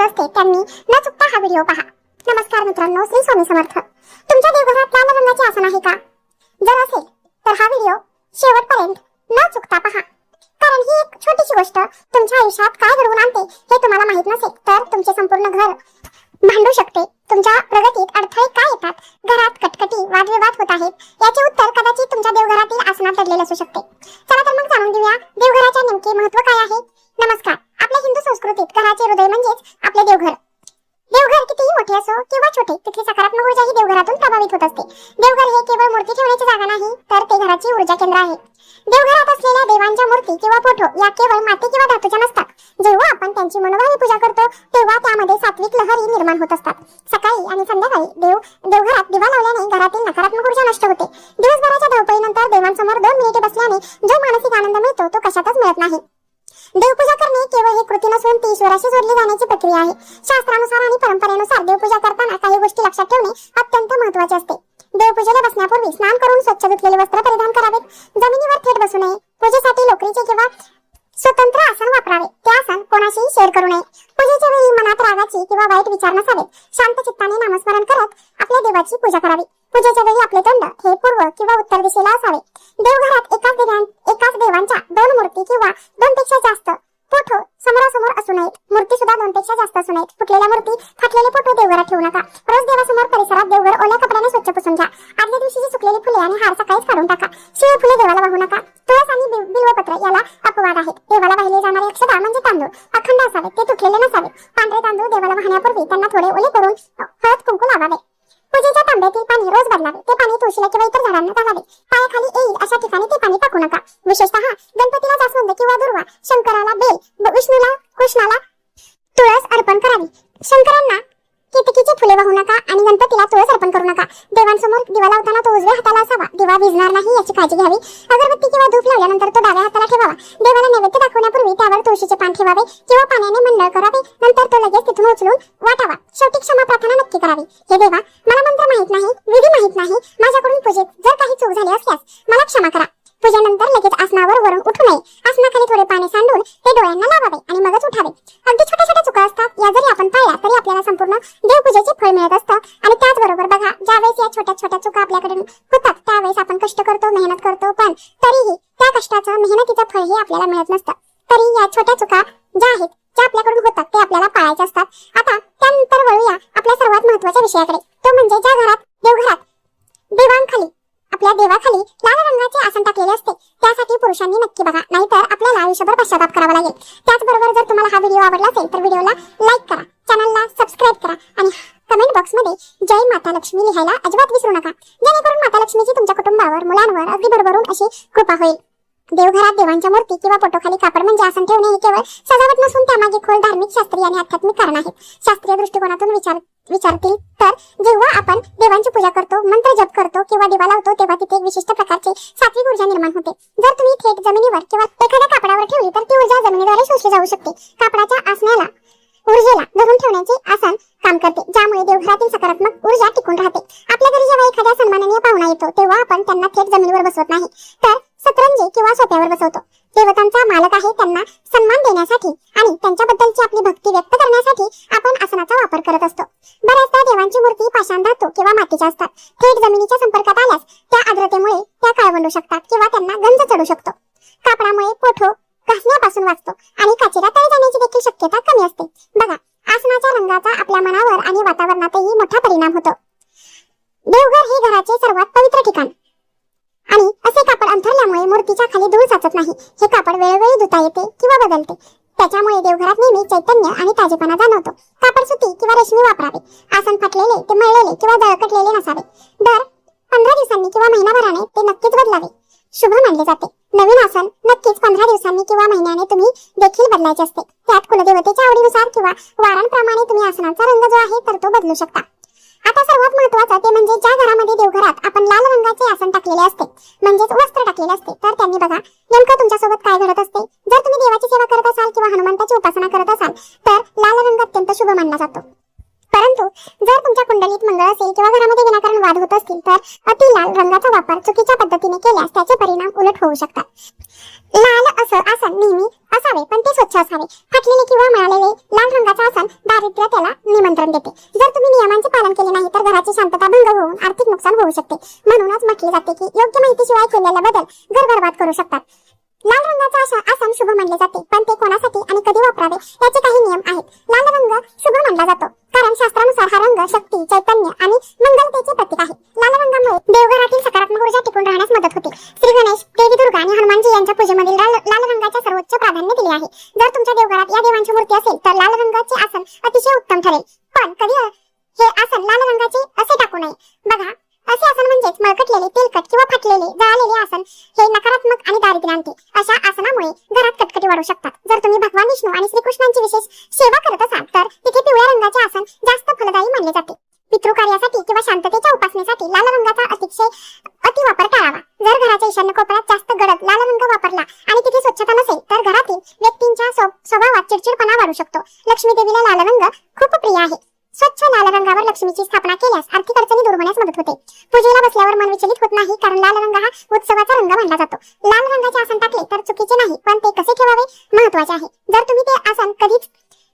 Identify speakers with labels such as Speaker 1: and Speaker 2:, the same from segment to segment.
Speaker 1: असते त्यांनी न चुकता हा व्हिडिओ पहा। नमस्कार मित्रांनो, श्री स्वामी समर्थ। तुमच्या देवघरात लाल रंगाचे आसन आहे का? जर असेल तर हा व्हिडिओ शेवटपर्यंत न चुकता पहा, कारण ही एक छोटीशी गोष्ट तुमच्या आयुष्यात काय घडवून आणते हे तुम्हाला माहित नसेल तर तुमचे संपूर्ण घर भांडू शकते। तुमच्या प्रगतीत अडथळे काय येतात, घरात कटकटी वादविवाद होत आहेत, याचे उत्तर कदाचित तुमच्या देवघरातील आसनात दडलेले असू शकते। चला तर मग जाणून घेऊया देवघराचे नेमके महत्त्व काय आहे। नमस्कार। आपल्या हिंदू संस्कृतीत घराचे हृदय म्हणजेच आपले देवघर। देवघर कितीही मोठे असो किंवा छोटे, तिथली सकारात्मक ऊर्जा ही देवघरातून प्रभावित होत असते। देवघर हे केवळ मूर्ती ठेवण्याची जागा नाही, तर ते घराची ऊर्जा केंद्र आहे। देवघरात असलेल्या देवांच्या मूर्ती किंवा फोटो या केवळ माती किंवा धातूच्या नसतात। जेव्हा आपण त्यांची मनोभावे पूजा करतो तेव्हा त्यामध्ये सात्विक लहरी निर्माण होत असतात। सकाळी आणि संध्याकाळी देवघरात दिवा लावल्याने घरातील नकारात्मक ऊर्जा नष्ट होते। दिवसभराच्या धावपळीनंतर देवांसमोर 2 मिनिटे बसल्याने जो मानसिक आनंद मिळतो तो कशातच मिळत नाही। देवपूजा करणे केवळ एक कृती नसून ती ईश्वराशी जोडली जाण्याची प्रक्रिया आहे। शास्त्रानुसार आणि परंपरेनुसार देवपूजा करताना काही गोष्टी लक्षात ठेवणे अत्यंत महत्त्वाचे असते। देवपूजेला बसण्यापूर्वी स्नान करून स्वच्छ धुतलेले वस्त्र परिधान करावेत। जमिनीवर थेट बसू नये। पूजेसाठी लोकरीचे किंवा स्वतंत्र आसन वापरावे। ते आसन कोणाशीही शेअर करू नये। पूजेच्या वेळी मनात रागाची किंवा वाईट विचार नसावेत। शांत चित्ताने नामस्मरण करत आपल्या देवाची पूजा करावी। पूजेच्या वेळी आपले तोंड हे पूर्व किंवा उत्तर दिशेला असावे। देवघरात एकाच देवांच्या 2 मूर्ती किंवा 2 पेक्षा जास्त फोटो समोरासमोर असू नयेत। मूर्ती सुद्धा 2 पेक्षा जास्त असू नयेत। फुटलेल्या मूर्ती, फाटलेले फोटो देवघरात ठेवू नका। रोज देवासमोर परिसरात देवघर ओल्या कपड्याने स्वच्छ पुसून घ्या। आदल्या दिवशीची सुकलेली फुले आणि हार सकाळीच काढून टाका। शिळे फुले देवाला वाहू नका। तुळस आणि बिल्वपत्र याला अपवाद आहेत। देवाला वाहिले जाणारे अक्षता म्हणजे तांदूळ अखंड असावेत, ते तुटलेले नसावेत। पांढरे तांदूळ देवाला वाहण्यापूर्वी त्यांना थोडे ओले करून हळद कुंकू लावावे। पूजेच्या तांब्यातील पाणी रोज बदलावे। ते पाणी तुळशीला किंवा इतर झाडांना घालावे। पायाखाली येईल अशा ठिकाणी ते पाणी टाकू नका। विशेषतः गणपतीला जास्वंद किंवा दुर्वा, शंकराला बेल, विष्णूला कृष्णाला तुळस अर्पण करावी। शंकरांना केतकीची फुले वाहू नका आणि गणपतीला तुळस अर्पण करू नका। देवांसमोर दिवा लावताना तो उजव्या हाताला असावा। दिवा विझणार नाही याची काळजी घ्यावी। अगरबत्ती किंवा धूप लावल्यानंतर तो डाव्या हाताला ठेवावा। देवाला नैवेद्य दाखवण्यापूर्वी त्यावर तुळशीचे पान ठेवावे किंवा पाण्याने मंडळ करावे। नंतर तो लगेच तिथून उचलून वाटावा। शेवटी क्षमा प्रार्थना नक्की करावी। हे देवा, मला मंत्र माहित नाही, विधी माहित नाही, माझ्याकडून पूजेत जर काही चूक झाली असल्यास मला क्षमा करा। पूजेनंतर लगेच आसनावर वरून उठू नये। आसनाखाली थोडे पाणी सांडून ते डोळ्यांना लावावे आणि मगच उठावे। अगदी छोट्या छोट्या चुका असतात, या जरी आपण पाळल्या तरी आपल्याला संपूर्ण देवपूजेचे फळ मिळत असतं। आणि त्याचबरोबर बघा, ज्यावेळेस या छोट्या छोट्या चुका आपल्याकडून होतात त्यावेळेस आपण कष्ट करतो, मेहनत करतो, पण तरीही त्या कष्टाचं, मेहनतीचं फळ हे आपल्याला मिळत नसतं। तरी या छोट्या चुका ज्या आहेत, ज्या आपल्याकडून होतात, ते आपल्याला पाळायचे असतात। आता त्यानंतर वळूया आपल्या सर्वात महत्त्वाच्या विषयाकडे, तो म्हणजे ज्या देवघरात देवांखाली, आपल्या देवाखाली लाल रंगाचे आसन टाकलेले असते त्यासाठी पुरुषांनी नक्की बघा, नाहीतर आपल्याला आयुष्यभर पश्चाताप करावा लागेल। त्याचबरोबर जर तुम्हाला हा व्हिडिओ आवडला असेल तर व्हिडिओला लाईक करा, चॅनलला सबस्क्राईब करा आणि कमेंट बॉक्समध्ये जय माता लक्ष्मी लिहायला अजिबात विसरू नका, जेणेकरून माता लक्ष्मीची तुमच्या कुटुंबावर, मुलांवर अगदी भरभरून अशी कृपा होईल। देवघरात देवांच्या मूर्ती किंवा फोटोखाली कापड म्हणजे आसन ठेवणे हे केवळ सजावट नसून त्यामागे खोल धार्मिक, शास्त्रीय आणि आध्यात्मिक कारण आहेत। शास्त्रीय दृष्टिकोनातून विचारतील तर जेव्हा आपण देवांची पूजा करतो, मंत्र जप करतो किंवा दिवा लावतो तेव्हा तिथे एक विशिष्ट प्रकारची सात्विक ऊर्जा निर्माण होते। जर तुम्ही थेट जमिनीवर किंवा एखाद्या कापडावर ठेवली तर ती ऊर्जा जमिनीद्वारे शोषली जाऊ शकते। कापडाच्या आसनाला ऊर्जेला धरून ठेवण्याचे आसन काम करते, ज्यामुळे देवघरातील सकारात्मक ऊर्जा टिकून राहते। आपल्या घरी जेव्हा एखाद्या सन्माननीय पाहुणा येतो तेव्हा आपण त्यांना थेट जमिनीवर बसवत नाही, तर सतरंजी किंवा सोफ्यावर बसवतो। देवतांचा मालक आहे, त्यांना सन्मान देण्यासाठी आणि त्यांच्याबद्दलची आपली भक्ती व्यक्त करण्यासाठी आपण आसनाचा वापर करत असतो। बऱ्याचदा देवांची मूर्ती पाषाण धातू किंवा मातीच्या असतात। थेट जमिनीच्या संपर्कात आल्यास त्या आर्द्रतेमुळे त्या काळवंडू शकतात किंवा त्यांना गंज चढू शकतो। कापडामुळे पोठो घासण्यापासून वाचतो आणि काचेला तळे जाण्याची देखील शक्यता कमी असते। बघा, आसनाच्या रंगाचा आपल्या मनावर आणि वातावरणातही मोठा परिणाम होतो। देवघर हे घराचे सर्वात पवित्र ठिकाण आणि असे कापड अंथरल्यामुळे मूर्तीच्या खाली धूळ साचत नाही। हे कापड वेळोवेळी धुता येते किंवा बदलते, त्याच्यामुळे देवघरात नेहमी चैतन्य आणि ताजेपणा जाणवतो। कापड सुती किंवा रेशमी वापरावे। आसन फाटलेले, ते मळलेले किंवा जळकटलेले नसावे। दर 15 दिवसांनी किंवा महिनाभराने ते नक्कीच बदलावे, शुभ मानले जाते। नवीन आसन नक्कीच 15 दिवसांनी किंवा महिन्याने तुम्ही देखील बदलायचे असते। त्यात कुलदेवतेच्या आवडीनुसार किंवा वारांप्रमाणे तुम्ही आसनाचा रंग जो आहे तर तो बदलू शकता। आता सर्वात महत्त्वाचं ते म्हणजे ज्या घरामध्ये देवघरात आपण लाल रंगाचे आसन टाकलेले असते, म्हणजेच वस्त्र टाकलेले असते, तर त्यांनी बघा नेमकं तुमच्यासोबत काय घडत असते। जर तुम्ही देवाची सेवा करत असाल किंवा हनुमंताची उपासना करत असाल तर लाल रंग अत्यंत शुभ मानला जातो। परंतु जर तुमच्या कुंडलीत मंगळ असेल किंवा घरामध्ये विनाकारण वाद होत असतील तर अति लाल रंगाचा वापर चुकीच्या पद्धतीने केल्यास त्याचे परिणाम उलट होऊ शकतात. लाल असं आसन नेहमी असावे, पण ते स्वच्छ असावे. फाटलेले किंवा मळलेले लाल रंगाचे आसन दारिद्र्य त्याला निमंत्रण देते. जर तुम्ही नियमांचे पालन केले नाही तर घराची शांतता भंग होऊन आर्थिक नुकसान होऊ शकते. म्हणूनच म्हटले जाते की योग्य माहितीशिवाय केलेला बदल घर बरबाद करू शकतात. लाल रंगाचे आसन शुभ मानले जाते, पण ते कोणासाठी आणि कधी वापरावे याचे काही नियम आहेत. लाल रंग शुभ मानला जातो कारण शास्त्रानुसार हा रंग शक्ती, चैतन्य आणि मंगलतेचे प्रतीक आहे. लाल रंगामुळे देवघरातील सकारात्मक ऊर्जा टिकून राहण्यास मदत होते. श्री गणेश, देवी दुर्गा आणि हनुमानजी यांच्या पूजेमध्ये लाल रंगाच्या सर्वोच्च प्राधान्य दिले आहे. जर तुमच्या देवघरात या देवांची मूर्ती असेल तर लाल रंगाचे आसन अतिशय उत्तम ठरेल. पण कधी हे आसन लाल रंगाचे असे टाकू नये. बघा, असे आसन म्हणजेच मळकटलेले, तेलकट किंवा फाटलेले, जळालेले आसन हे नकारात्मक आणि दारिद्र्य आणते. अशा आसनामुळे घरात कटकटी वाढू शकतात. जर तुम्ही भगवान विष्णू आणि श्रीकृष्णांची विशेष सेवा करत असाल तर तिथे पिवळ्या रंगाचे आसन जास्त फलदायी मानले जाते. पितृकार्यासाठी किंवा शांततेच्या उपासनेसाठी लाल रंगाचा अतिवापर टाळावा. जर घराच्या ईशान्य कोपऱ्यात जास्त गडद लाल रंग वापरला आणि तिथे स्वच्छता नसेल तर घरातील व्यक्तींच्या स्वभावात चिडचिडपणा वाढू शकतो. लक्ष्मी देवीला लाल रंग खूप प्रिय आहे. स्वच्छ लाल रंगावर लक्ष्मीची स्थापना केल्यास आर्थिक अडचणी दूर होण्यास मदत होते. पूजेला बसल्यावर मन विचलित होत नाही कारण लाल रंग हा उत्सवाचा रंग मानला जातो. लाल रंगाचे आसन टाकले तर चुकीचे नाही, पण ते कसे ठेवावे महत्वाचे आहे. जर तुम्ही ते आसन कधीच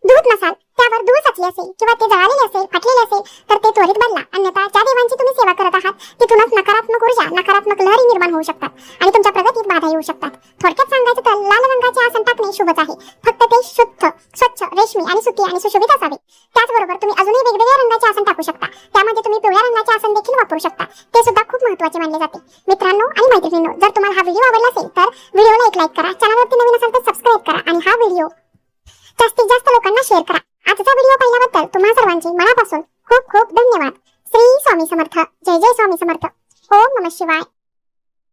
Speaker 1: धुत नसाल, त्यावर धूळ साचली असेल किंवा ते जळालेले असेल, फाटलेले असेल तर ते त्वरित बदला. अन्यथा ज्या देवांची तुम्ही सेवा करत आहात तिथूनच नकारात्मक ऊर्जा, नकारात्मक लहरी निर्माण होऊ शकतात आणि तुमच्या प्रगतीत बाधा येऊ शकतात. थोडक्यात सांगायचं तर लाल रंगाचे आसन टाकणे शुभच आहे, फक्त ते शुद्ध, स्वच्छ, रेशमी आणि सुती आणि सुशोभित असावे. त्याचबरोबर तुम्ही अजूनही वेगवेगळ्या रंगाचे आसन टाकू शकता. त्यामध्ये तुम्ही पिवळ्या रंगाचे आसन देखील वापरू शकता. ते सुद्धा खूप महत्त्वाचे मानले जाते. मित्रांनो आणि मैत्रिणींनो, जर तुम्हाला हा व्हिडिओ आवडला असेल तर व्हिडिओला एक लाईक करा, चॅनलवरती नवीन असाल तर सबस्क्राईब करा आणि हा व्हिडिओ जास्तीत जास्त लोकांना शेअर करा. आजचा व्हिडिओ पाहिल्याबद्दल तुम्हा सर्वांचे मनापासून खूप खूप धन्यवाद. श्री स्वामी समर्थ. जय जय स्वामी समर्थ. ओम नमः शिवाय.